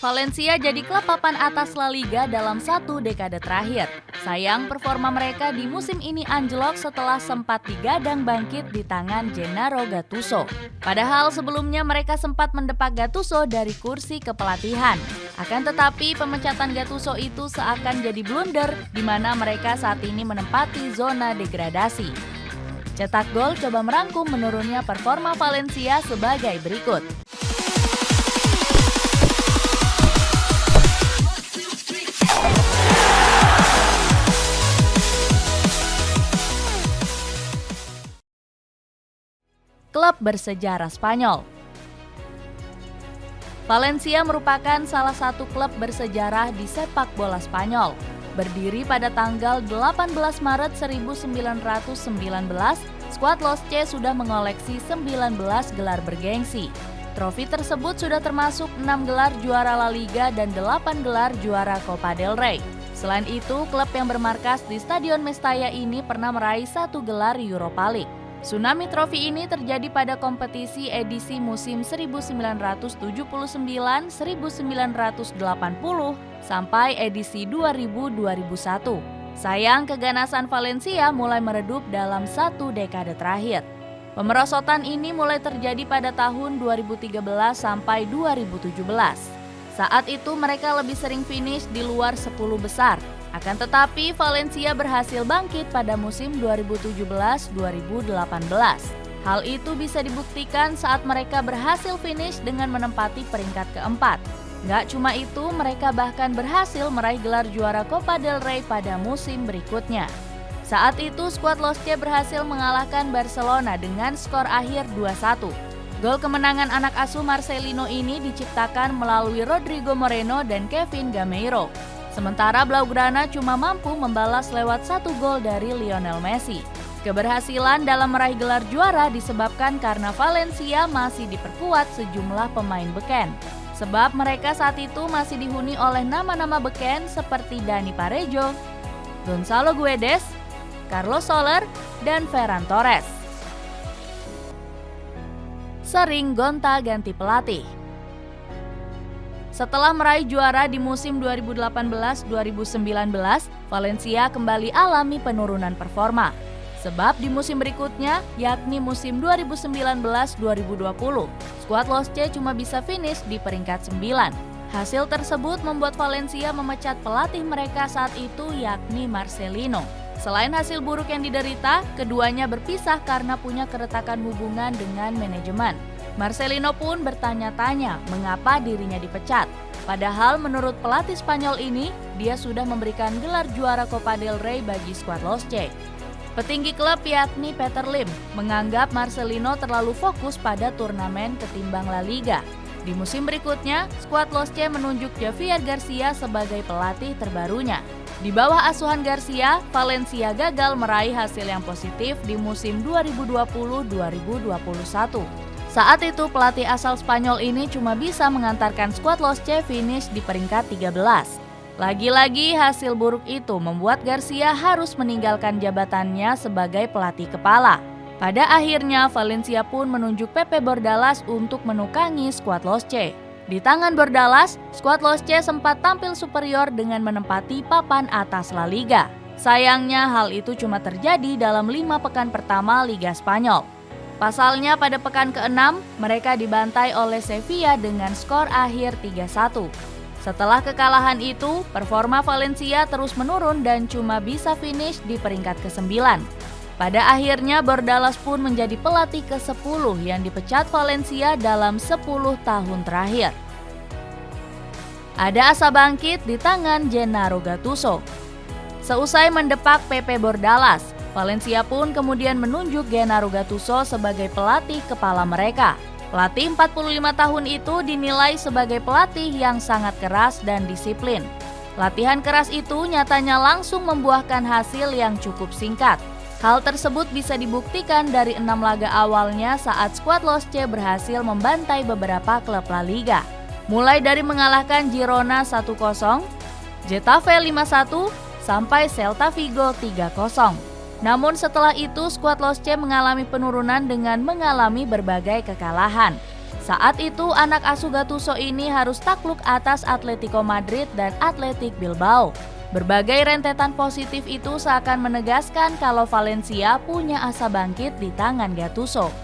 Valencia jadi klub papan atas La Liga dalam 1 dekade terakhir. Sayang, performa mereka di musim ini anjlok setelah sempat digadang bangkit di tangan Gennaro Gattuso. Padahal sebelumnya mereka sempat mendepak Gattuso dari kursi kepelatihan. Akan tetapi pemecatan Gattuso itu seakan jadi blunder di mana mereka saat ini menempati zona degradasi. Cetak Gol coba merangkum menurunnya performa Valencia sebagai berikut. Klub bersejarah Spanyol. Valencia merupakan salah satu klub bersejarah di sepak bola Spanyol. Berdiri pada tanggal 18 Maret 1919, skuad Los C sudah mengoleksi 19 gelar bergengsi. Trofi tersebut sudah termasuk 6 gelar juara La Liga dan 8 gelar juara Copa del Rey. Selain itu, klub yang bermarkas di Stadion Mestalla ini pernah meraih 1 gelar Europa League. Tsunami trofi ini terjadi pada kompetisi edisi musim 1979-1980 sampai edisi 2000-2001. Sayang, keganasan Valencia mulai meredup dalam 1 dekade terakhir. Pemerosotan ini mulai terjadi pada tahun 2013 sampai 2017. Saat itu mereka lebih sering finish di luar 10 besar. Akan tetapi Valencia berhasil bangkit pada musim 2017-2018. Hal itu bisa dibuktikan saat mereka berhasil finish dengan menempati peringkat keempat. Nggak cuma itu, mereka bahkan berhasil meraih gelar juara Copa del Rey pada musim berikutnya. Saat itu skuad Los C berhasil mengalahkan Barcelona dengan skor akhir 2-1. Gol kemenangan anak asuh Marcelino ini diciptakan melalui Rodrigo Moreno dan Kevin Gameiro. Sementara Blaugrana cuma mampu membalas lewat 1 gol dari Lionel Messi. Keberhasilan dalam meraih gelar juara disebabkan karena Valencia masih diperkuat sejumlah pemain beken. Sebab mereka saat itu masih dihuni oleh nama-nama beken seperti Dani Parejo, Gonzalo Guedes, Carlos Soler, dan Ferran Torres. Sering gonta-ganti pelatih. Setelah meraih juara di musim 2018-2019, Valencia kembali alami penurunan performa. Sebab di musim berikutnya, yakni musim 2019-2020, skuad Los C cuma bisa finish di peringkat 9. Hasil tersebut membuat Valencia memecat pelatih mereka saat itu, yakni Marcelino. Selain hasil buruk yang diderita, keduanya berpisah karena punya keretakan hubungan dengan manajemen. Marcelino pun bertanya-tanya mengapa dirinya dipecat. Padahal menurut pelatih Spanyol ini, dia sudah memberikan gelar juara Copa del Rey bagi skuad Los C. Petinggi klub yakni Peter Lim menganggap Marcelino terlalu fokus pada turnamen ketimbang La Liga. Di musim berikutnya, skuad Los C menunjuk Javier Garcia sebagai pelatih terbarunya. Di bawah asuhan Garcia, Valencia gagal meraih hasil yang positif di musim 2020-2021. Saat itu pelatih asal Spanyol ini cuma bisa mengantarkan skuad Los C finish di peringkat 13. Lagi-lagi hasil buruk itu membuat Garcia harus meninggalkan jabatannya sebagai pelatih kepala. Pada akhirnya Valencia pun menunjuk Pepe Bordalas untuk menukangi skuad Los C. Di tangan Bordalas, skuad Los C sempat tampil superior dengan menempati papan atas La Liga. Sayangnya hal itu cuma terjadi dalam 5 pekan pertama Liga Spanyol. Pasalnya pada pekan ke-6, mereka dibantai oleh Sevilla dengan skor akhir 3-1. Setelah kekalahan itu, performa Valencia terus menurun dan cuma bisa finish di peringkat ke-9. Pada akhirnya Bordalas pun menjadi pelatih ke-10 yang dipecat Valencia dalam 10 tahun terakhir. Ada asa bangkit di tangan Gennaro Gattuso. Seusai mendepak Pepe Bordalas, Valencia pun kemudian menunjuk Gennaro Gattuso sebagai pelatih kepala mereka. Pelatih 45 tahun itu dinilai sebagai pelatih yang sangat keras dan disiplin. Latihan keras itu nyatanya langsung membuahkan hasil yang cukup singkat. Hal tersebut bisa dibuktikan dari 6 laga awalnya saat skuad Los C berhasil membantai beberapa klub La Liga. Mulai dari mengalahkan Girona 1-0, Getafe 5-1, sampai Celta Vigo 3-0. Namun setelah itu skuad Los C mengalami penurunan dengan mengalami berbagai kekalahan. Saat itu anak asuh Gattuso ini harus takluk atas Atletico Madrid dan Athletic Bilbao. Berbagai rentetan positif itu seakan menegaskan kalau Valencia punya asa bangkit di tangan Gattuso.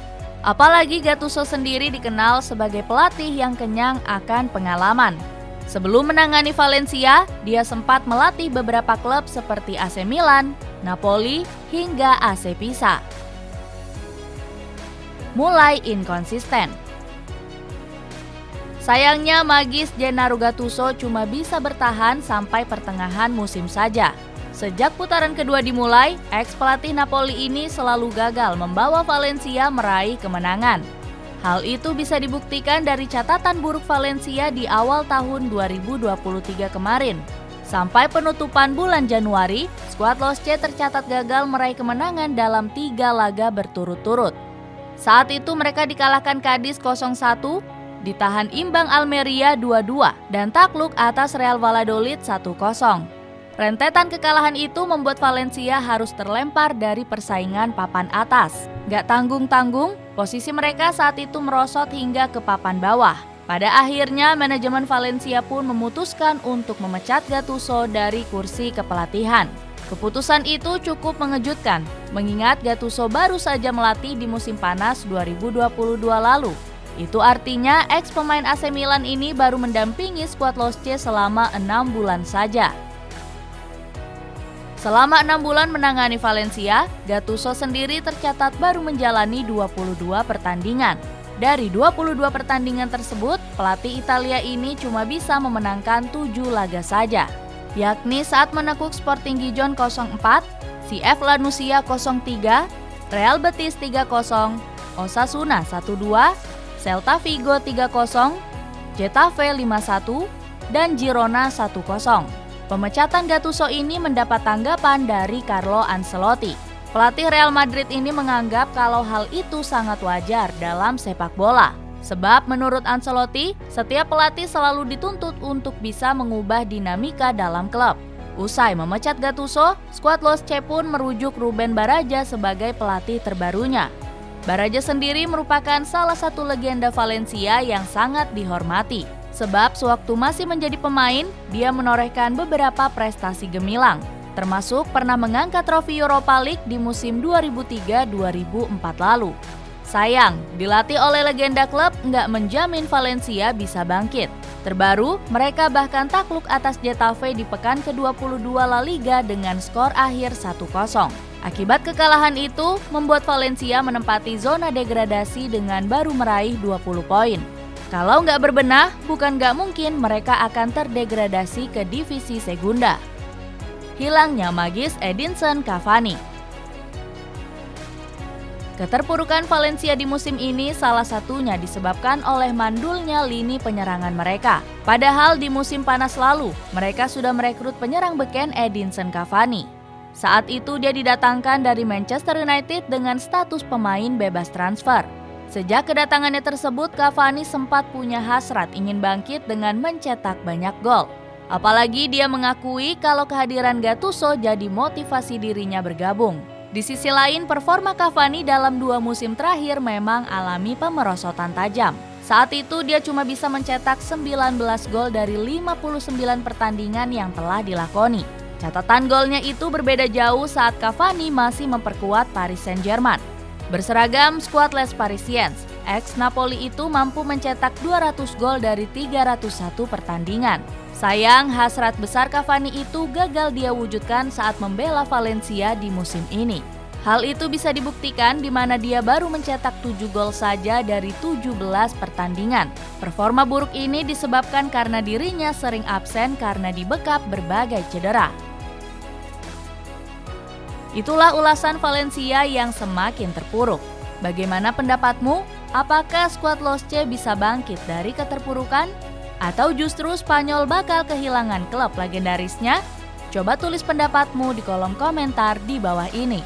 Apalagi Gattuso sendiri dikenal sebagai pelatih yang kenyang akan pengalaman. Sebelum menangani Valencia, dia sempat melatih beberapa klub seperti AC Milan, Napoli, hingga AC Pisa. Mulai inkonsisten. Sayangnya magis Gennaro Gattuso cuma bisa bertahan sampai pertengahan musim saja. Sejak putaran kedua dimulai, ex-pelatih Napoli ini selalu gagal membawa Valencia meraih kemenangan. Hal itu bisa dibuktikan dari catatan buruk Valencia di awal tahun 2023 kemarin. Sampai penutupan bulan Januari, skuad Los C tercatat gagal meraih kemenangan dalam 3 laga berturut-turut. Saat itu mereka dikalahkan Cadiz 0-1, ditahan imbang Almeria 2-2 dan takluk atas Real Valladolid 1-0. Rentetan kekalahan itu membuat Valencia harus terlempar dari persaingan papan atas. Gak tanggung-tanggung, posisi mereka saat itu merosot hingga ke papan bawah. Pada akhirnya manajemen Valencia pun memutuskan untuk memecat Gattuso dari kursi kepelatihan. Keputusan itu cukup mengejutkan, mengingat Gattuso baru saja melatih di musim panas 2022 lalu. Itu artinya ex pemain AC Milan ini baru mendampingi skuad Los C selama 6 bulan saja. Selama 6 bulan menangani Valencia, Gattuso sendiri tercatat baru menjalani 22 pertandingan. Dari 22 pertandingan tersebut, pelatih Italia ini cuma bisa memenangkan 7 laga saja, yakni saat menekuk Sporting Gijon 0-4, CF Lanusia 0-3, Real Betis 3-0, Osasuna 1-2, Celta Vigo 3-0, Getafe 5-1, dan Girona 1-0. Pemecatan Gattuso ini mendapat tanggapan dari Carlo Ancelotti. Pelatih Real Madrid ini menganggap kalau hal itu sangat wajar dalam sepak bola. Sebab menurut Ancelotti, setiap pelatih selalu dituntut untuk bisa mengubah dinamika dalam klub. Usai memecat Gattuso, skuad Los C pun merujuk Ruben Baraja sebagai pelatih terbarunya. Baraja sendiri merupakan salah satu legenda Valencia yang sangat dihormati. Sebab sewaktu masih menjadi pemain, dia menorehkan beberapa prestasi gemilang, termasuk pernah mengangkat trofi Europa League di musim 2003-2004 lalu. Sayang, dilatih oleh legenda klub nggak menjamin Valencia bisa bangkit. Terbaru, mereka bahkan takluk atas Getafe di pekan ke-22 La Liga dengan skor akhir 1-0. Akibat kekalahan itu, membuat Valencia menempati zona degradasi dengan baru meraih 20 poin. Kalau nggak berbenah, bukan nggak mungkin mereka akan terdegradasi ke divisi Segunda. Hilangnya magis Edinson Cavani. Keterpurukan Valencia di musim ini salah satunya disebabkan oleh mandulnya lini penyerangan mereka. Padahal di musim panas lalu, mereka sudah merekrut penyerang beken Edinson Cavani. Saat itu dia didatangkan dari Manchester United dengan status pemain bebas transfer. Sejak kedatangannya tersebut, Cavani sempat punya hasrat ingin bangkit dengan mencetak banyak gol. Apalagi dia mengakui kalau kehadiran Gattuso jadi motivasi dirinya bergabung. Di sisi lain, performa Cavani dalam 2 musim terakhir memang alami pemerosotan tajam. Saat itu dia cuma bisa mencetak 19 gol dari 59 pertandingan yang telah dilakoni. Catatan golnya itu berbeda jauh saat Cavani masih memperkuat Paris Saint-Germain. Berseragam skuad Les Parisiens, ex-Napoli itu mampu mencetak 200 gol dari 301 pertandingan. Sayang, hasrat besar Cavani itu gagal dia wujudkan saat membela Valencia di musim ini. Hal itu bisa dibuktikan di mana dia baru mencetak 7 gol saja dari 17 pertandingan. Performa buruk ini disebabkan karena dirinya sering absen karena dibekap berbagai cedera. Itulah ulasan Valencia yang semakin terpuruk. Bagaimana pendapatmu? Apakah skuad Los C bisa bangkit dari keterpurukan? Atau justru Spanyol bakal kehilangan klub legendarisnya? Coba tulis pendapatmu di kolom komentar di bawah ini.